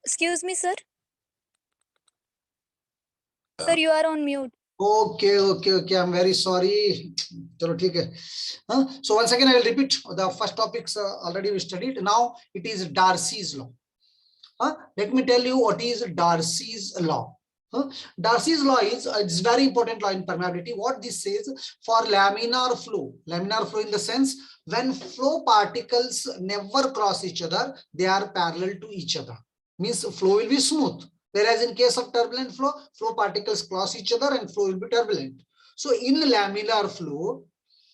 Excuse me, sir. Sir, you are on mute. Okay. I'm very sorry. Chalo, theek hai. So once again, I will repeat the first topics already we studied. Now it is Darcy's law. Let me tell you what is Darcy's law. Darcy's law is it's very important law in permeability. What this says for laminar flow in the sense when flow particles never cross each other, they are parallel to each other. Means flow will be smooth. Whereas in case of turbulent flow, flow particles cross each other and flow will be turbulent. So in laminar flow,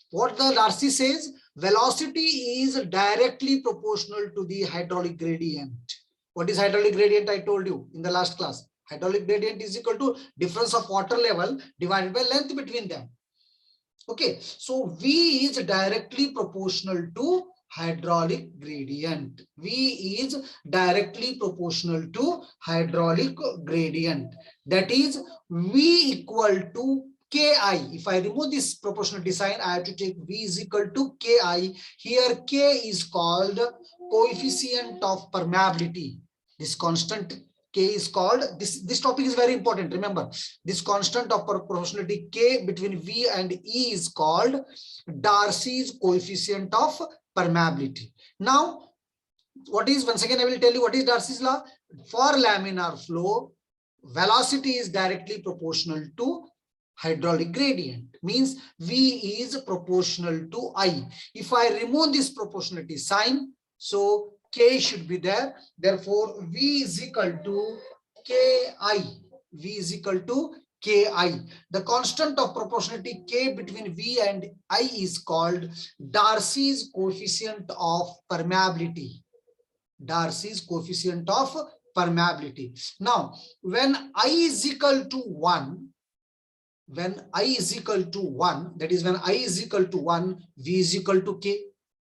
what the Darcy says, velocity is directly proportional to the hydraulic gradient. What is hydraulic gradient? I told you in the last class. Hydraulic gradient is equal to difference of water level divided by length between them. Okay, so V is directly proportional to hydraulic gradient. V is directly proportional to hydraulic gradient. That is V equal to Ki. If I remove this proportionality sign, I have to take V is equal to Ki. Here K is called coefficient of permeability. This constant K is called, this topic is very important. Remember, this constant of proportionality K between V and E is called Darcy's coefficient of permeability. Now, what is, once again, I will tell you what is Darcy's law. For laminar flow, velocity is directly proportional to hydraulic gradient. Means V is proportional to I. If I remove this proportionality sign, so K should be there. Therefore, V is equal to Ki. V is equal to Ki. The constant of proportionality K between V and I is called Darcy's coefficient of permeability. Darcy's coefficient of permeability. Now, when I is equal to 1, when I is equal to 1, that is when I is equal to 1, V is equal to K,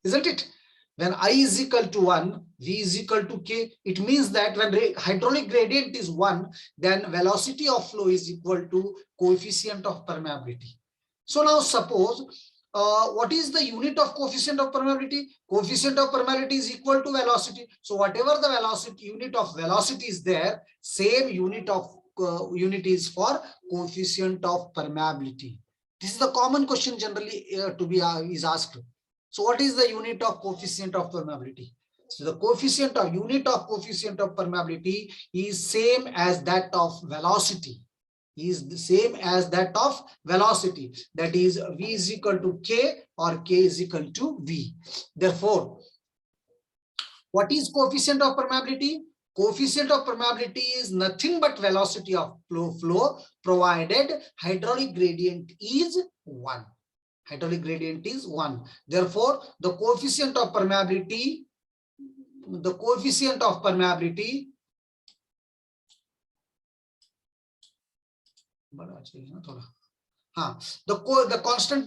isn't it? When I is equal to 1, V is equal to K. It means that when hydraulic gradient is 1, then velocity of flow is equal to coefficient of permeability. So now suppose, what is the unit of coefficient of permeability? Coefficient of permeability is equal to velocity. So whatever the velocity, unit of velocity is there, same unit of unit is for coefficient of permeability. This is the common question generally to be is asked. So what is the unit of coefficient of permeability? So the coefficient of unit of coefficient of permeability is same as that of velocity. Is the same as that of velocity. That is V is equal to K or K is equal to V. Therefore, what is coefficient of permeability? Coefficient of permeability is nothing but velocity of flow provided hydraulic gradient is 1. Hydraulic gradient is 1. Therefore, the coefficient of permeability, the constant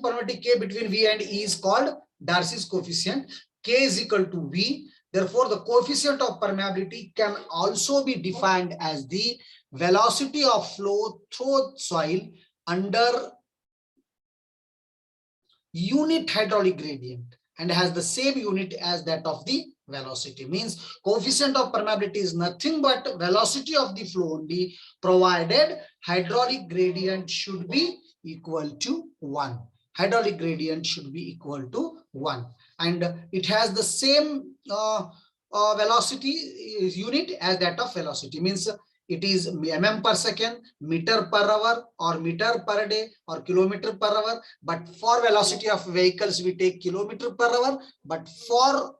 permeability K between V and E is called Darcy's coefficient. K is equal to V. Therefore, the coefficient of permeability can also be defined as the velocity of flow through soil under unit hydraulic gradient and has the same unit as that of the velocity. Means coefficient of permeability is nothing but velocity of the flow only, provided hydraulic gradient should be equal to 1. Hydraulic gradient should be equal to 1. And it has the same velocity unit as that of velocity. Means it is mm per second, meter per hour, or meter per day, or kilometer per hour. But for velocity of vehicles, we take kilometer per hour. But for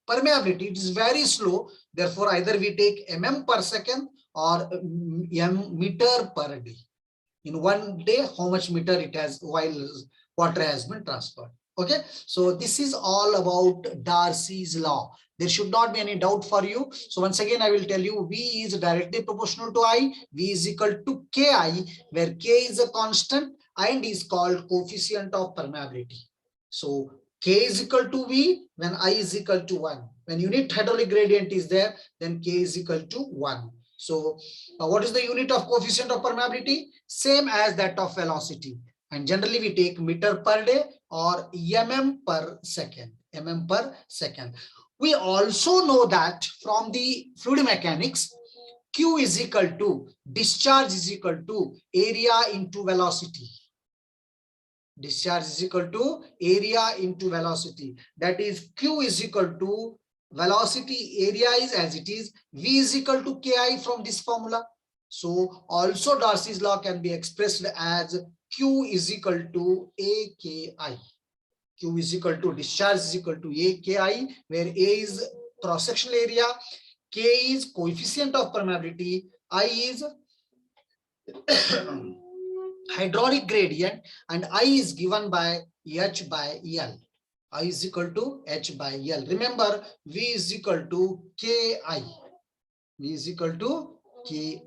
permeability, it is very slow. Therefore, either we take mm per second or meter per day. In one day, how much meter it has while water has been transferred. Okay, so this is all about Darcy's law. There should not be any doubt for you. So once again, I will tell you V is directly proportional to I. V is equal to Ki, where K is a constant and is called coefficient of permeability. So K is equal to V when I is equal to 1. When unit hydraulic gradient is there, then K is equal to 1. So what is the unit of coefficient of permeability? Same as that of velocity. And generally we take meter per day or mm per second. We also know that from the fluid mechanics, Q is equal to discharge is equal to area into velocity. Discharge is equal to area into velocity. That is, Q is equal to velocity, area is as it is, V is equal to Ki from this formula. So also Darcy's law can be expressed as Q is equal to AKI. Q is equal to discharge is equal to AKI, where A is cross-sectional area, K is coefficient of permeability, I is hydraulic gradient, and I is given by H by L. I is equal to H by L. Remember, V is equal to Ki. V is equal to Ki.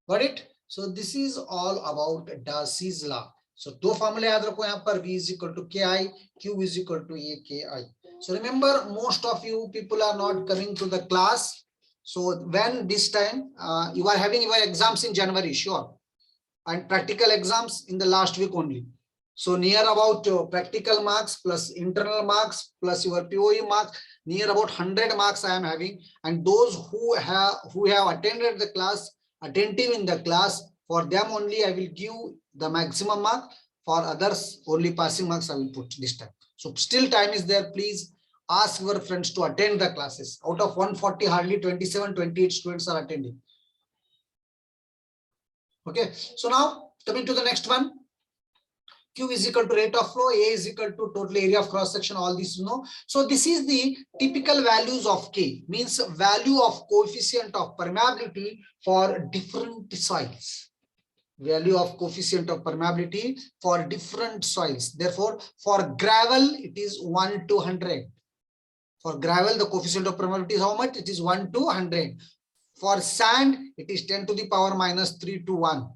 Got it? So this is all about Darcy's law. So दो फॉर्मूले याद रखो यहाँ पर, V is equal to Ki, Q is equal to AKI. So remember, most of you people are not coming to the class. So when this time you are having your exams in January, sure, and practical exams in the last week only. So near about practical marks plus internal marks plus your POE marks, near about 100 marks I am having. And those who have attended the class, attentive in the class, for them only I will give the maximum mark. For others, only passing marks I will put this time. So still time is there. Please ask your friends to attend the classes. Out of 140, hardly 27, 28 students are attending. Okay, so now coming to the next one. Q is equal to rate of flow, A is equal to total area of cross section, all these you know. So this is the typical values of K, means value of coefficient of permeability for different soils. Value of coefficient of permeability for different soils. Therefore, for gravel, it is 1 to 100. For gravel, the coefficient of permeability is how much? It is 1 to 100. For sand, it is 10 to the power minus 3 to 1.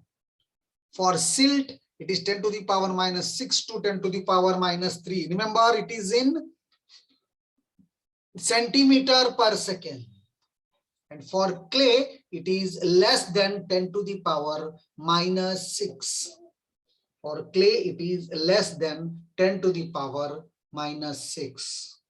For silt, it is 10 to the power minus 6 to 10 to the power minus 3. Remember, it is in centimeter per second. And for clay, it is less than 10 to the power minus 6. For clay, it is less than 10 to the power minus 6.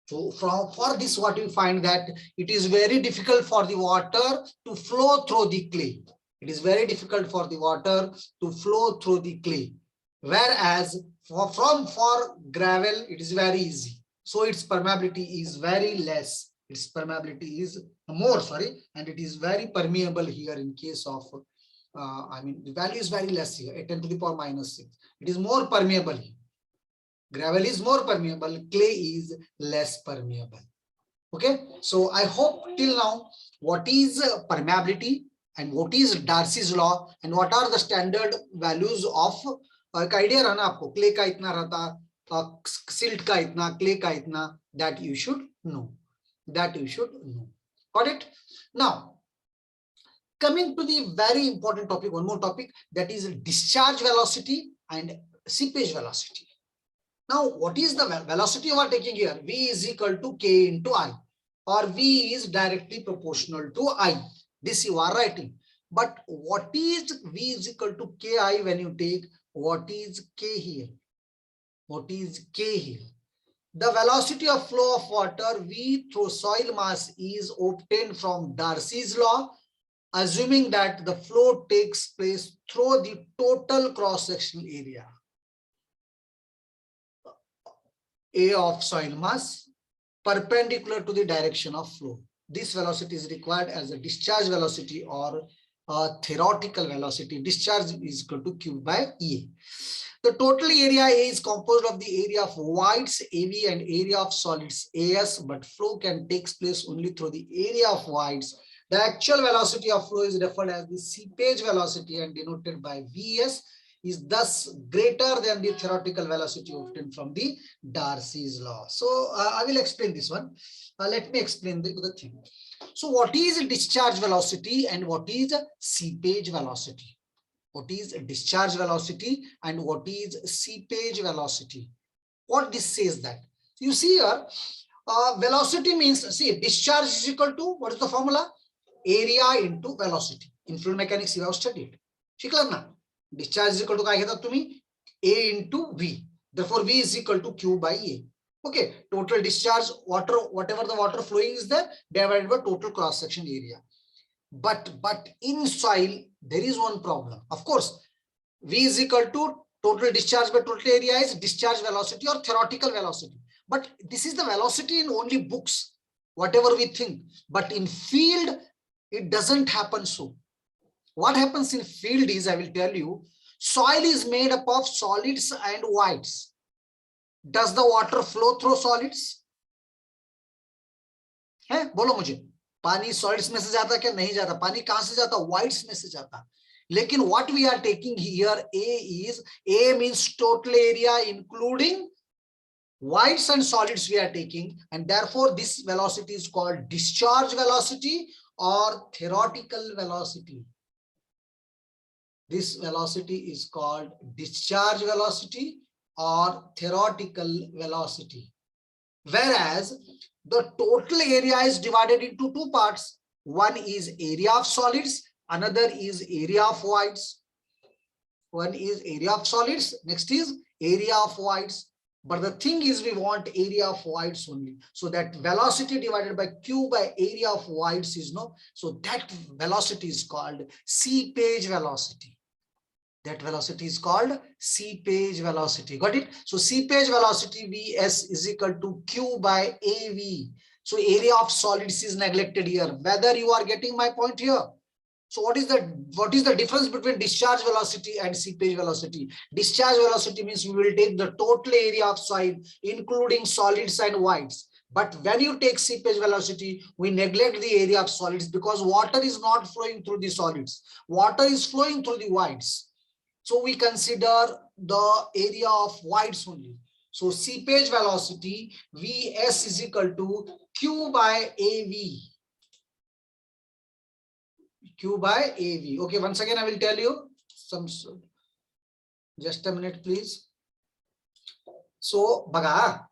So for this, what we find that it is very difficult for the water to flow through the clay. It is very difficult for the water to flow through the clay. Whereas for gravel, it is very easy. So its permeability is very less. Its permeability is more, and it is very permeable here in case of, the value is very less here, 10 to the power minus 6. It is more permeable here. Gravel is more permeable, clay is less permeable. Okay, so I hope till now what is permeability and what is Darcy's law and what are the standard values of एक idea रहा ना आपको, clay का इतना रहता, silt का इतना, clay का इतना, that you should know. That you should know. Got it? Now, coming to the very important topic, one more topic, that is discharge velocity and seepage velocity. Now, what is the velocity we are taking here? V is equal to K into I, or V is directly proportional to I. This you are writing. But what is V is equal to Ki when you take what is K here? What is K here? The velocity of flow of water V through soil mass is obtained from Darcy's law, assuming that the flow takes place through the total cross-sectional area. A of soil mass perpendicular to the direction of flow. This velocity is required as a discharge velocity or a theoretical velocity. Discharge is equal to Q by E. The total area A is composed of the area of voids AV and area of solids AS, but flow can take place only through the area of voids. The actual velocity of flow is referred as the seepage velocity and denoted by Vs, is thus greater than the theoretical velocity obtained from the Darcy's law. So I will explain this one. Let me explain the thing. So what is discharge velocity and what is seepage velocity? What is discharge velocity and what is seepage velocity? What this says that? You see here, velocity means, see, discharge is equal to, what is the formula? Area into velocity. In fluid mechanics you have studied. Discharge is equal to A into V. Therefore, V is equal to Q by A. Okay, total discharge water, whatever the water flowing is there, divided by total cross section area. But in soil there is one problem. Of course, V is equal to total discharge by total area is discharge velocity or theoretical velocity. But this is the velocity in only books, whatever we think. But in field, it doesn't happen so. What happens in field is, I will tell you, soil is made up of solids and voids. Does the water flow through solids? है बोलो मुझे, पानी solids में से जाता क्या? नहीं जाता. पानी कहां से जाता? वाइड्स में से जाता. लेकिन what we are taking here, A means total area including voids and solids we are taking, and therefore this velocity is called discharge velocity or theoretical velocity. This velocity is called discharge velocity or theoretical velocity. Whereas the total area is divided into two parts. One is area of solids, another is area of voids. One is area of solids, next is area of voids. But the thing is, we want area of voids only. So that velocity divided by Q by area of voids is no. So that velocity is called seepage velocity. That velocity is called seepage velocity. Got it? So seepage velocity Vs is equal to Q by AV. So area of solids is neglected here. Whether you are getting my point here? So what is the difference between discharge velocity and seepage velocity? Discharge velocity means we will take the total area of soil, including solids and voids. But when you take seepage velocity, we neglect the area of solids because water is not flowing through the solids. Water is flowing through the voids. So we consider the area of voids only. So seepage velocity Vs is equal to Q by AV. Q by AV. Okay, once again I will tell you some. Just a minute, please. So, baga,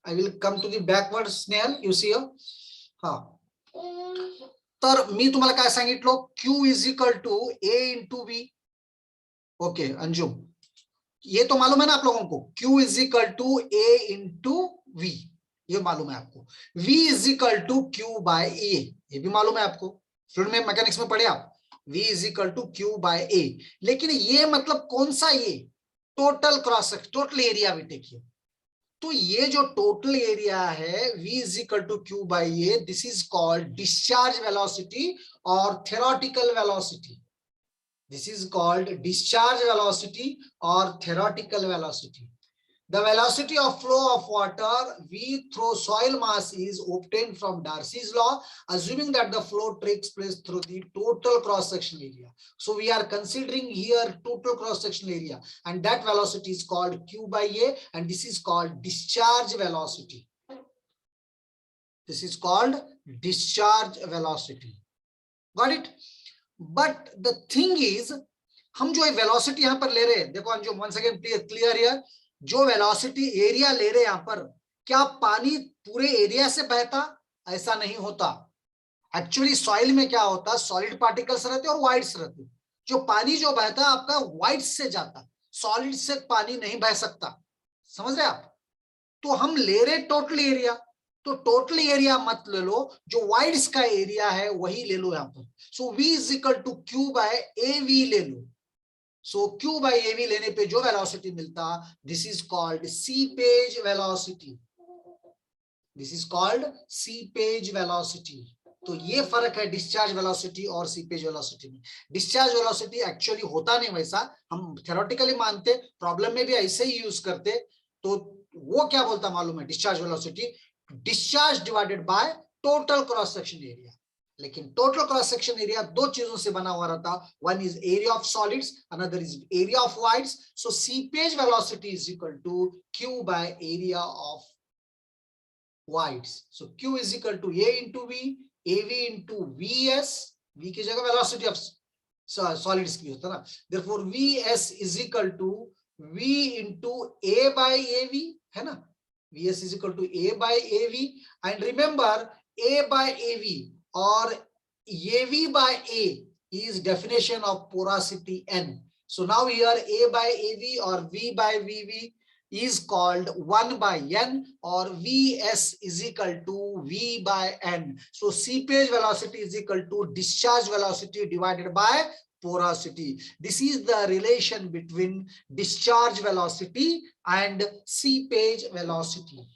I will come to the backward snail. You see here. हाँ. तर मी तुम्हाला काय सांगितलं? Q is equal to A into V. Okay Anjum, ये तो मालूम है ना आप लोगों को? Q is equal to A into V, ये मालूम है आपको. V is equal to Q by A, ये भी मालूम है आपको. फ्लूइड में मैकेनिक्स में पढ़े आप. V is equal to Q by A. लेकिन ये मतलब कौन सा? ये टोटल क्रॉस टोटल एरिया भी देखिए. तो ये जो टोटल एरिया है V is equal to Q by A, this is called discharge velocity और theoretical velocity. This is called discharge velocity or theoretical velocity. The velocity of flow of water V through soil mass is obtained from Darcy's law, assuming that the flow takes place through the total cross-section area. So we are considering here total cross-section area, and that velocity is called Q by A, and this is called discharge velocity. This is called discharge velocity. Got it? But the thing is, हम जो velocity यहाँ पर ले रहे हैं, देखो Anjum, once again clear here, जो velocity area ले रहे हैं यहाँ पर, क्या पानी पूरे एरिया से बहता? ऐसा नहीं होता. एक्चुअली सॉइल में क्या होता? सॉलिड पार्टिकल्स रहते और वाइड्स रहते. जो पानी जो बहता है आपका वाइड्स से जाता, सॉलिड से पानी नहीं बह सकता. समझ रहे आप? तो हम ले रहे टोटल एरिया, तो टोटल एरिया मत ले लो, जो वाइड्स का एरिया है वही ले लो यहाँ पर. So V is equal to Q by AV ले लो. सो Q बाय AV लेने पे जो वेलोसिटी मिलता, this is called seepage velocity. This is called seepage velocity. तो ये फर्क है डिस्चार्ज वेलोसिटी और सीपेज वेलोसिटी में. डिस्चार्ज वेलोसिटी एक्चुअली होता नहीं वैसा, हम थ्योरेटिकली मानते, प्रॉब्लम में भी ऐसे ही यूज करते. तो वो क्या बोलता मालूम है? Discharge velocity discharge divided by total cross section area. लेकिन टोटल क्रॉस सेक्शन एरिया दो चीजों से बना हुआ रहता. One is area of solids, another is area of voids. So seepage velocity is equal to Q by area of voids. So Q is equal to A into V, AV into VS. V की जगह velocity of solids की होता ना. Therefore VS is equal to V into A by AV, है ना. Vs is equal to A by AV, and remember A by AV or AV by A is definition of porosity N. So now here A by AV or V by VV, is called 1 by n, or Vs is equal to V by n. So seepage velocity is equal to discharge velocity divided by porosity. This is the relation between discharge velocity and seepage velocity.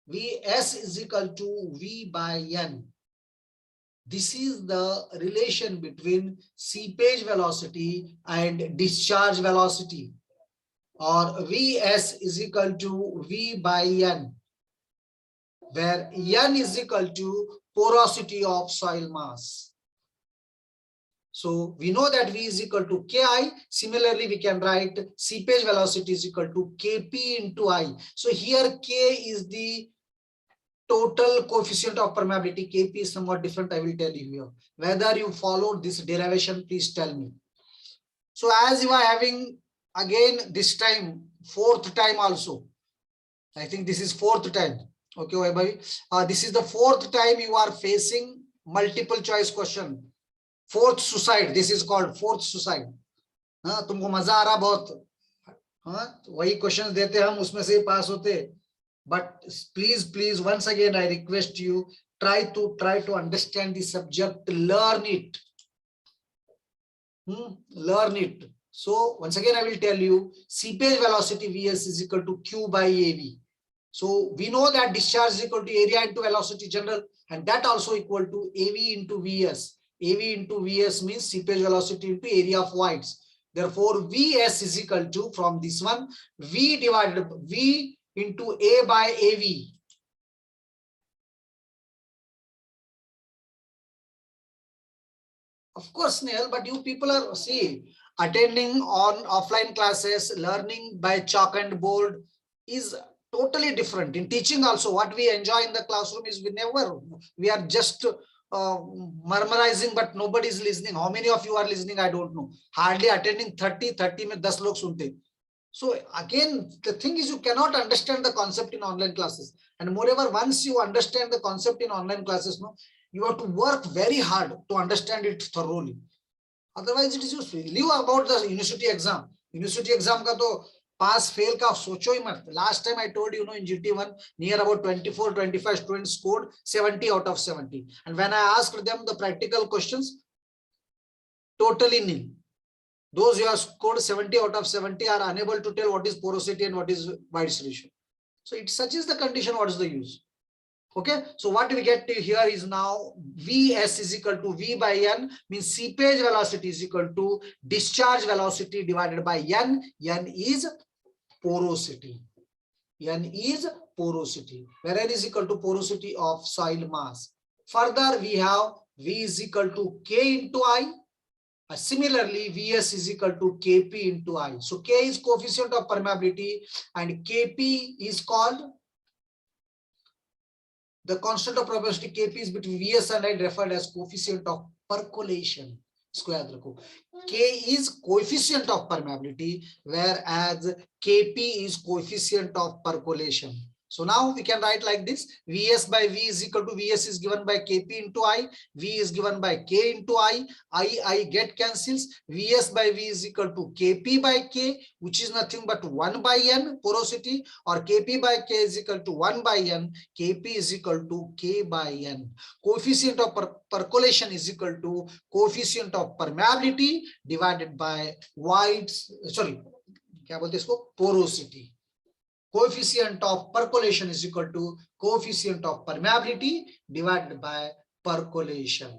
Vs is equal to V by n. This is the relation between seepage velocity and discharge velocity, or Vs is equal to V by n, where n is equal to porosity of soil mass. So we know that V is equal to Ki. Similarly, we can write seepage velocity is equal to Kp into I. So here K is the total coefficient of permeability. Kp is somewhat different. I will tell you here. Whether you followed this derivation, please tell me. So as you are having again this time, fourth time also. I think this is fourth time. Okay, Vaibhavi. This is the fourth time you are facing multiple choice question. Fourth suicide. This is called fourth suicide. तुमको मजा आ रहा बहुत. वही question देते हम, उसमें से पास होते. But please, once again, I request you, try to understand the subject, learn it. Learn it. So once again, I will tell you, seepage velocity Vs is equal to Q by Av. So we know that discharge is equal to area into velocity general, and that also equal to Av into Vs. Av into Vs means seepage velocity into area of voids. Therefore, Vs is equal to, from this one, V divided by V into A by AV. Of course, Neil, but you people are, see, attending on offline classes, learning by chalk and board is totally different. In teaching also, what we enjoy in the classroom is we are just murmurizing, but nobody is listening. How many of you are listening? I don't know. Hardly attending 30 mein 10 log sunte. So again, the thing is, you cannot understand the concept in online classes. And moreover, once you understand the concept in online classes, no, you have to work very hard to understand it thoroughly. Otherwise, it is useful. Leave about the university exam. University exam ka to pass fail ka socho hi mat. Last time I told you, in GT1, near about 24-25 students scored 70 out of 70. And when I asked them the practical questions, totally nil. Those who have scored 70 out of 70 are unable to tell what is porosity and what is voids ratio. So it such is the condition, what is the use? Okay, so what we get to here is now Vs is equal to V by n, means seepage velocity is equal to discharge velocity divided by n. N is porosity. N is porosity, where n is equal to porosity of soil mass. Further, we have V is equal to K into I. Similarly, Vs is equal to Kp into I. So K is coefficient of permeability and Kp is called the constant of permeability. Kp is between Vs and I, referred as coefficient of percolation. K is coefficient of permeability, whereas Kp is coefficient of percolation. So now we can write like this: Vs by V is equal to, Vs is given by Kp into I, V is given by K into I get cancels. Vs by V is equal to Kp by K, which is nothing but 1 by n porosity, or Kp by K is equal to 1 by n, Kp is equal to K by n. Coefficient of percolation is equal to coefficient of permeability divided by voids, sorry, क्या बोलते हैं इसको, porosity. Coefficient of percolation is equal to coefficient of permeability divided by percolation.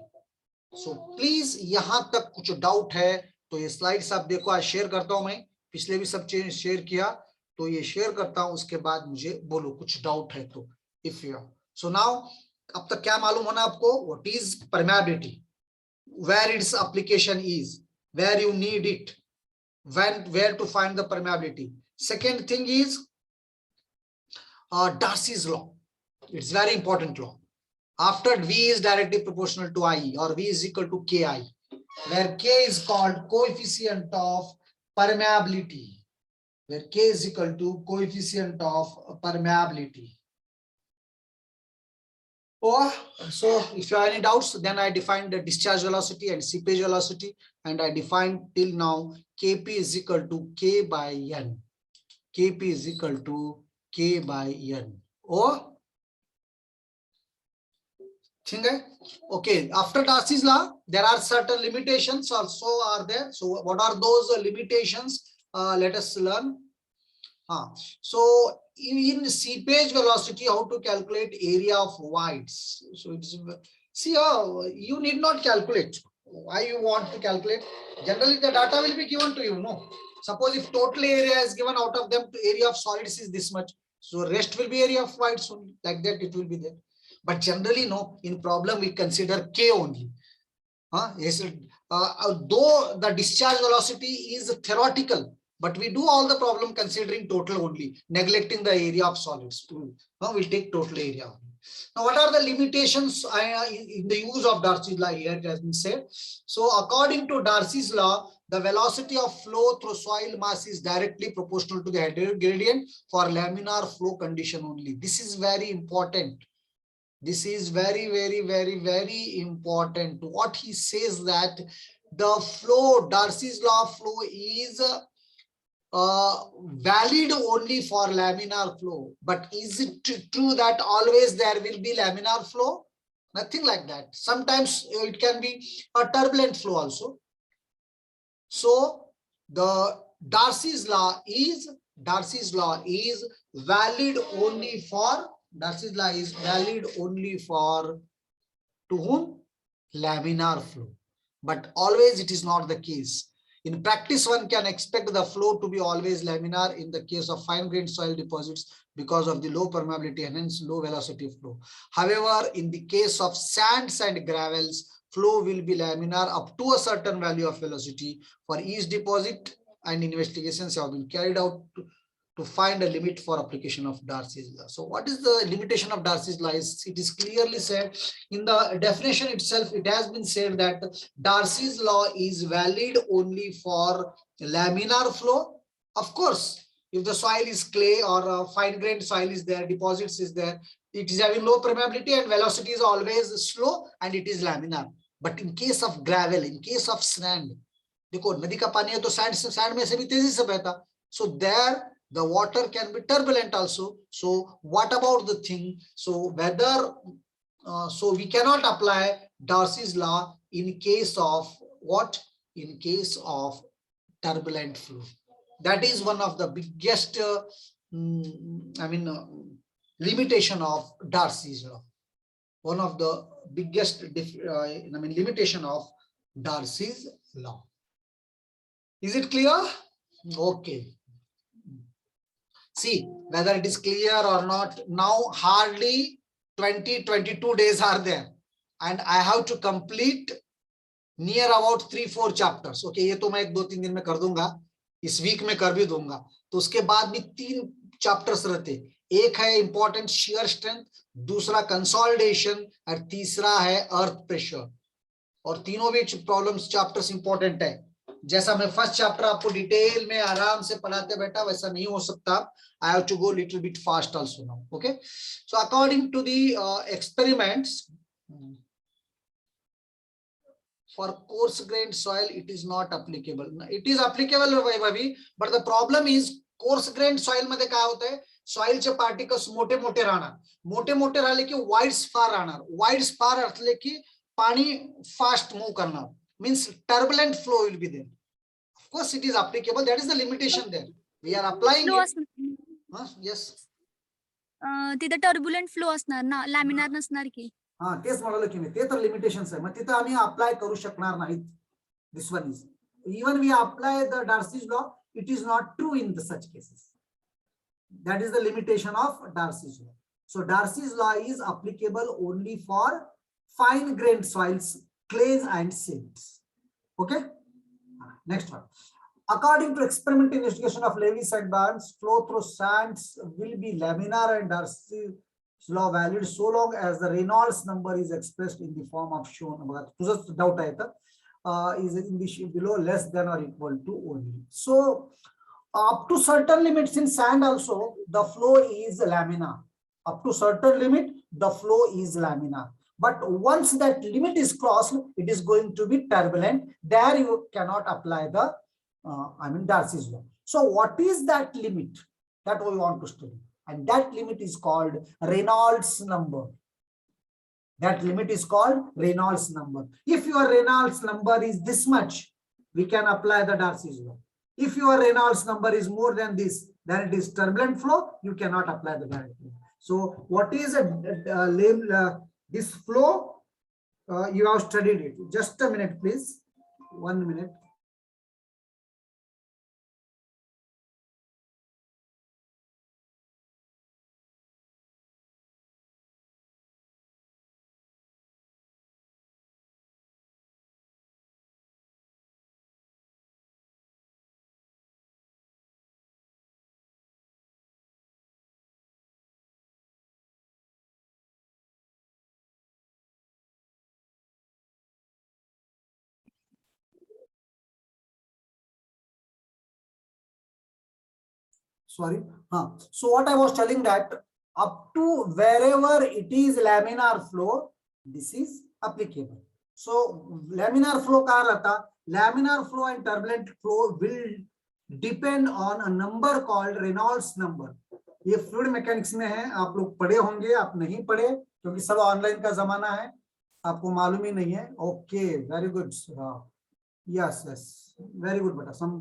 So please, यहाँ तक कुछ doubt है तो ये स्लाइड्स आप देखो, आज शेयर करता हूं मैं, पिछले भी सब शेयर किया तो ये शेयर करता हूं, उसके बाद मुझे बोलो कुछ डाउट है तो. इफ यू सो नाउ, अब तक क्या मालूम होना आपको, what is permeability, where its application is, where you need it, where to find the permeability. Second thing is Darcy's law. It's very important law. After V is directly proportional to I, or V is equal to Ki, where K is called coefficient of permeability, where K is equal to coefficient of permeability. So if you have any doubts, then I defined the discharge velocity and seepage velocity, and I defined till now Kp is equal to K by N. Kp is equal to K by N. Oh, okay. After Darcy's law, there are certain limitations also are there. So what are those limitations? Let us learn. So in seepage velocity, how to calculate area of voids? So it's see, you need not calculate. Why you want to calculate? Generally, the data will be given to you. No, suppose if total area is given, out of them, area of solids is this much. So rest will be area of voids only. Like that, it will be there. But generally, no. In problem, we consider K only. Yes, though the discharge velocity is theoretical, but we do all the problem considering total only, neglecting the area of solids. Now we'll take total area. Now, what are the limitations in the use of Darcy's law here? It has been said. So, according to Darcy's law, the velocity of flow through soil mass is directly proportional to the head gradient for laminar flow condition only. This is very important. This is very, very, very, very important. What he says that the flow, Darcy's law of flow is valid only for laminar flow. But is it true that always there will be laminar flow? Nothing like that. Sometimes it can be a turbulent flow also. So the Darcy's law is valid only for Darcy's law is valid only for to whom? Laminar flow. But always it is not the case. In practice, one can expect the flow to be always laminar in the case of fine-grained soil deposits because of the low permeability and hence low velocity of flow. However, in the case of sands and gravels, flow will be laminar up to a certain value of velocity. For each deposit, and investigations have been carried out to find a limit for application of Darcy's law. So what is the limitation of Darcy's law? It is clearly said in the definition itself. It has been said that Darcy's law is valid only for laminar flow. Of course, if the soil is clay or fine-grained soil is there, deposits is there, it is having low permeability and velocity is always slow and it is laminar. But in case of gravel, in case of sand, देखो नदी का पानी है तो sand में से भी तेजी से बहता. So there the water can be turbulent also. So what about the thing? So whether so we cannot apply Darcy's law in case of what? In case of turbulent flow. That is one of the biggest limitation of Darcy's law. One of the biggest limitation of Darcy's law. Is it clear? Okay. See whether it is clear or not. Now hardly 22 days are there and I have to complete near about 3-4 chapters. Okay, ये तो मैं 1-2-3 दिन में कर दूंगा, इस week में कर भी दूंगा. तो उसके बाद भी 3 चैप्टर्स रहते. एक है इंपॉर्टेंट shear strength, दूसरा कंसोलिडेशन और तीसरा है अर्थ प्रेशर. और तीनों भी प्रॉब्लम्स चैप्टर्स इंपॉर्टेंट है. जैसा मैं फर्स्ट चैप्टर आपको डिटेल में आराम से पढ़ाते बैठा वैसा नहीं हो सकता. I have to go little bit fast also now. Okay, so according to the experiments for coarse grained soil, it is not applicable. It is applicable, but the problem is coarse grained soil मध्ये काय होतंय, soil चे particles मोठे मोठे राहले की wide spar राहणार. Wide spar असले की पाणी fast move करणार, means turbulent flow will be there. Of course it is applicable. That is the limitation there. We are applying it. Yes. तिथे turbulent flow असणार ना, laminar नसणार की. तेच म्हणालो की मी, ते तर लिमिटेशन्स आहे. मग तिथे आम्ही अप्लाय करू शकणार नाहीत. This one is even we apply the Darcy's law, it is not true in the such cases. That is the limitation of Darcy's law. So Darcy's law is applicable only for fine grained soils, clays and sands. Okay, next one. According to experimental investigation of Lewis and Barnes, flow through sands will be laminar and Darcy's law valid so long as the Reynolds number is expressed in the form of shown. तुझं doubt आहे तर is in the below less than or equal to only. So up to certain limits in sand also the flow is laminar. Up to certain limit the flow is laminar. But once that limit is crossed, it is going to be turbulent. There you cannot apply the Darcy's law. So what is that limit? That we want to study, and that limit is called Reynolds number. That limit is called Reynolds number. If your Reynolds number is this much, we can apply the Darcy's law. If your Reynolds number is more than this, then it is turbulent flow. You cannot apply the direct flow. So what is this flow? You have studied it. Just a minute, please. 1 minute. Sorry. So what I was telling that up to wherever it is laminar flow, this is applicable. So laminar flow kahan rehta? Laminar flow and turbulent flow will depend on a number called Reynolds number. ये fluid mechanics में है, आप लोग पढ़े होंगे, आप नहीं पढ़े क्योंकि सब ऑनलाइन का जमाना है, आपको मालूम ही नहीं है. Okay, very good. Yes yes, very good बेटा. सम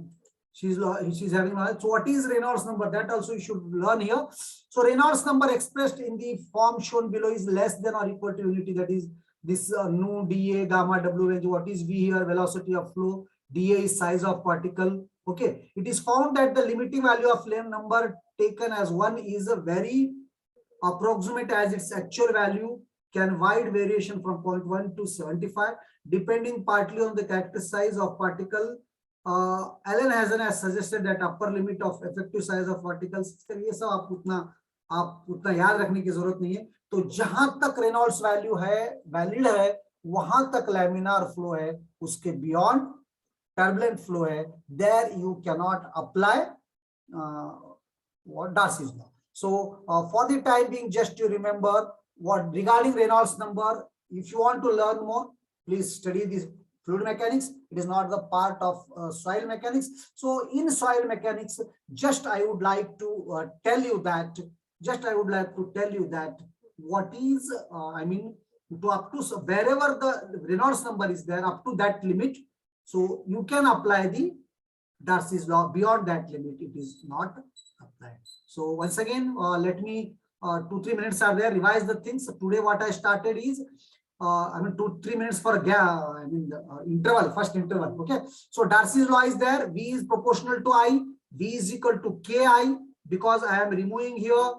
she's having knowledge. So what is Reynolds number? That also you should learn here. So Reynolds number expressed in the form shown below is less than or equal to unity. That is this nu dA gamma w range. What is v here? Velocity of flow. dA is size of particle. Okay. It is found that the limiting value of Lane number taken as 1 is a very approximate as its actual value can wide variation from 0.1 to 75 depending partly on the character size of particle. Alan Hazen has suggested that upper limit of effective size of particles. ये सब आप उतना याद रखने की जरूरत नहीं है. तो जहां तक रेनॉल्ड्स वैल्यू है वैलिड है वहां तक लैमिनार फ्लो है, उसके बियॉन्ड टर्बुलेंट फ्लो है. There you can not apply what Darcy's law. So for the time being, just to remember what regarding Reynolds number, if you want to learn more, please study this fluid mechanics. It is not the part of soil mechanics. So in soil mechanics, just I would like to tell you that what is I mean to up to wherever the Reynolds number is there up to that limit, so you can apply the Darcy's law. Beyond that limit it is not applied. So once again, let me 2-3 minutes are there, revise the things. Today what I started is I mean 2-3 minutes for a gap, I mean the interval, first interval. Okay, so Darcy's law is there. V is proportional to I. V is equal to Ki. Because I am removing here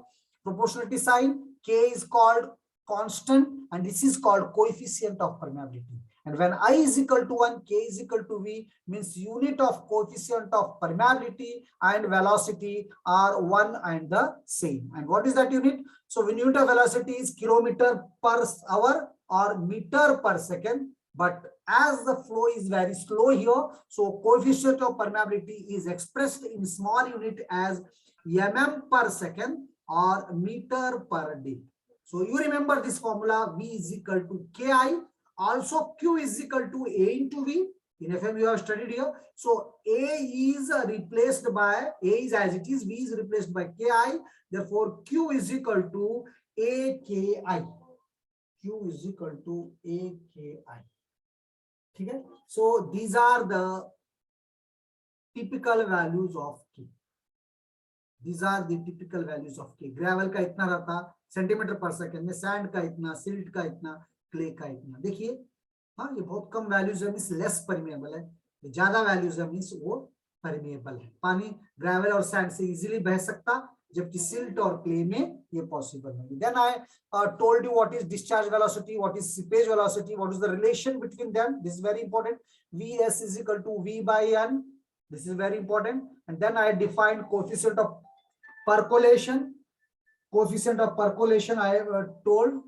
proportionality sign, K is called constant and this is called coefficient of permeability. And when I is equal to 1, K is equal to V, means unit of coefficient of permeability and velocity are one and the same. And what is that unit? So when unit of velocity is kilometer per hour or meter per second. But as the flow is very slow here, so coefficient of permeability is expressed in small unit as mm per second or meter per day. So you remember this formula, V is equal to Ki. Also Q is equal to A into V. In FM you have studied here. So A is replaced by, A is as it is, V is replaced by Ki. Therefore Q is equal to AKI. Q is equal to AKI. Okay? So these are the typical values of K. These are the typical values of K. Gravel का इतना रहता centimetre पर second में, sand का इतना, silt का इतना, clay का इतना. देखिए हाँ, ये बहुत कम वैल्यूज है, मींस लेस परमेएबल है. ज्यादा वैल्यूज है मींस वो परमेएबल है. पानी ग्रेवल और सैंड से इजीली बह सकता, जबकि सिल्ट और क्ले में ये पॉसिबल नहीं. Then I told you what is discharge velocity, what is seepage velocity, what is the relation between them. This is very important. Vs is equal to V by N. This is very important. And then I defined coefficient of percolation. Coefficient of percolation I have told